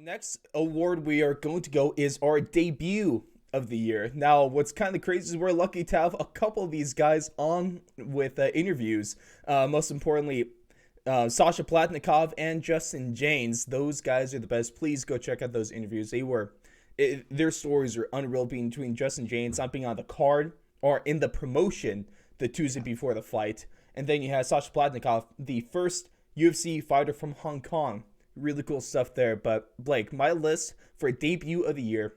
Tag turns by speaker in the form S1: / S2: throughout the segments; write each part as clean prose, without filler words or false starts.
S1: Next award we are going to go is our debut of the year. Now, what's kind of crazy is we're lucky to have a couple of these guys on with interviews. Most importantly, Sasha Palatnikov and Justin Jaynes. Those guys are the best. Please go check out those interviews. Their stories are unreal. Between Justin Jaynes not being on the card or in the promotion the Tuesday before the fight, and then you have Sasha Palatnikov, the first UFC fighter from Hong Kong. Really cool stuff there. But Blake, my list for debut of the year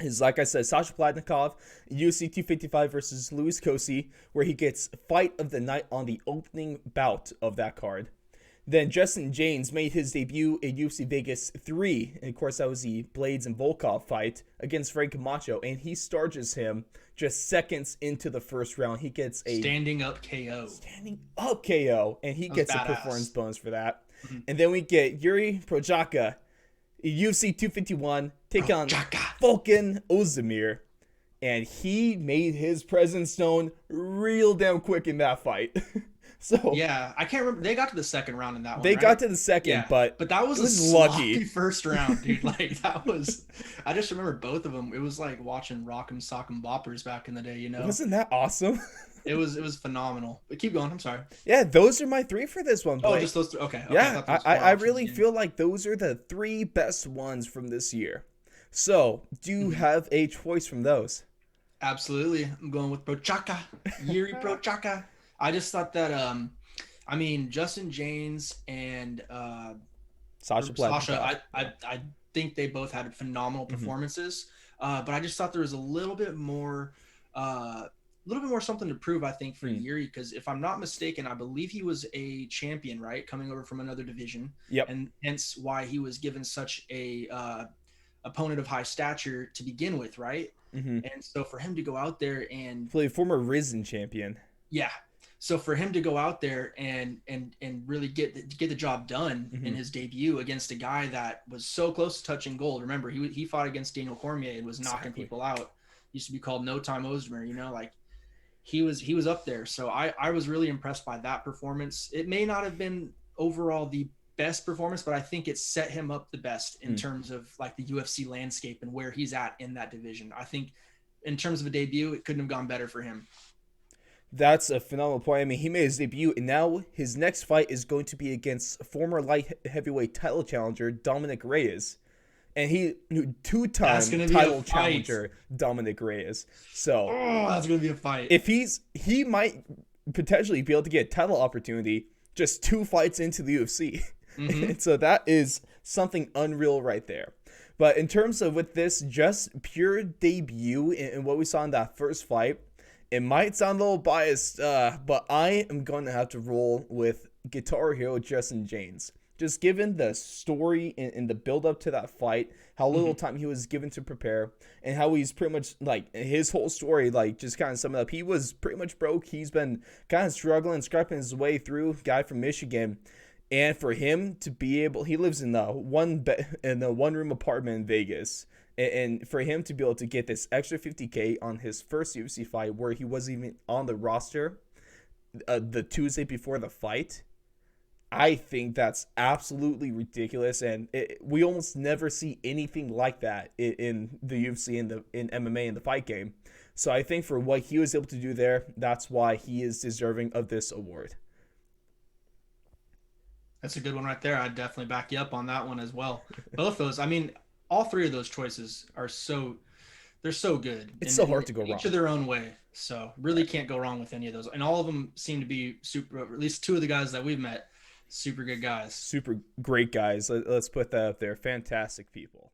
S1: is, like I said, Sasha Palatnikov, UFC 255 versus Louis Kosi, where he gets fight of the night on the opening bout of that card. Then Justin Jaynes made his debut in UFC Vegas 3, and of course that was the Blades and Volkov fight against Frank Camacho, and he starches him just seconds into the first round. He gets a
S2: standing up KO,
S1: and he gets a performance bonus for that. Mm-hmm. And then we get Jiri Prochazka, UFC 251, take on Volkan Ozdemir, and he made his presence known real damn quick in that fight. So
S2: yeah, I can't remember. They got to the second round in that one.
S1: They got to the second, but
S2: that was a lucky first round, dude. Like that was. I just remember both of them. It was like watching Rock'em Sock'em Boppers back in the day. You know,
S1: wasn't that awesome?
S2: It was phenomenal. But keep going. I'm sorry.
S1: Yeah, those are my three for this one. Blake.
S2: Oh, just those three. Okay.
S1: Yeah, I really feel like those are the three best ones from this year. So, do you have a choice from those?
S2: Absolutely. I'm going with Prochazka. Jiri Prochazka. I just thought that, Justin Jaynes and Sasha, I think they both had phenomenal performances. But I just thought there was a little bit more something to prove, I think, for Jiri, because if I'm not mistaken, I believe he was a champion, right, coming over from another division.
S1: Yep.
S2: And hence why he was given such a opponent of high stature to begin with, right? Mm-hmm. And so for him to go out there and
S1: former Risen champion.
S2: Yeah. So for him to go out there and really get the job done in his debut against a guy that was so close to touching gold. Remember, he fought against Daniel Cormier and was knocking people out. Used to be called No Time Ozdemir, you know, like he was up there. So I was really impressed by that performance. It may not have been overall the best performance, but I think it set him up the best in terms of like the UFC landscape and where he's at in that division. I think in terms of a debut, it couldn't have gone better for him.
S1: That's a phenomenal point. I mean, he made his debut, and now his next fight is going to be against former light heavyweight title challenger Dominic Reyes, and he two-time title challenger Dominic Reyes. So,
S2: that's gonna be a fight.
S1: If he might potentially be able to get a title opportunity just 2 fights into the UFC. Mm-hmm. So that is something unreal right there. But in terms of with this just pure debut and what we saw in that first fight, it might sound a little biased, but I am going to have to roll with Guitar Hero Justin Jaynes. Just given the story and the build-up to that fight, how little time he was given to prepare, and how he's pretty much, like, his whole story, like, just kind of sum it up. He was pretty much broke. He's been kind of struggling, scrapping his way through, guy from Michigan. And for him to be able, he lives in a one-room apartment in Vegas. And for him to be able to get this extra $50K on his first UFC fight where he wasn't even on the roster the Tuesday before the fight, I think that's absolutely ridiculous. And we almost never see anything like that in the UFC and in MMA in the fight game. So I think for what he was able to do there, that's why he is deserving of this award.
S2: That's a good one right there. I'd definitely back you up on that one as well. Both those, all three of those choices are they're so good.
S1: It's so hard to go wrong.
S2: Each of their own way. So really can't go wrong with any of those. And all of them seem to be super, at least 2 of the guys that we've met, super good guys.
S1: Super great guys. Let's put that up there. Fantastic people.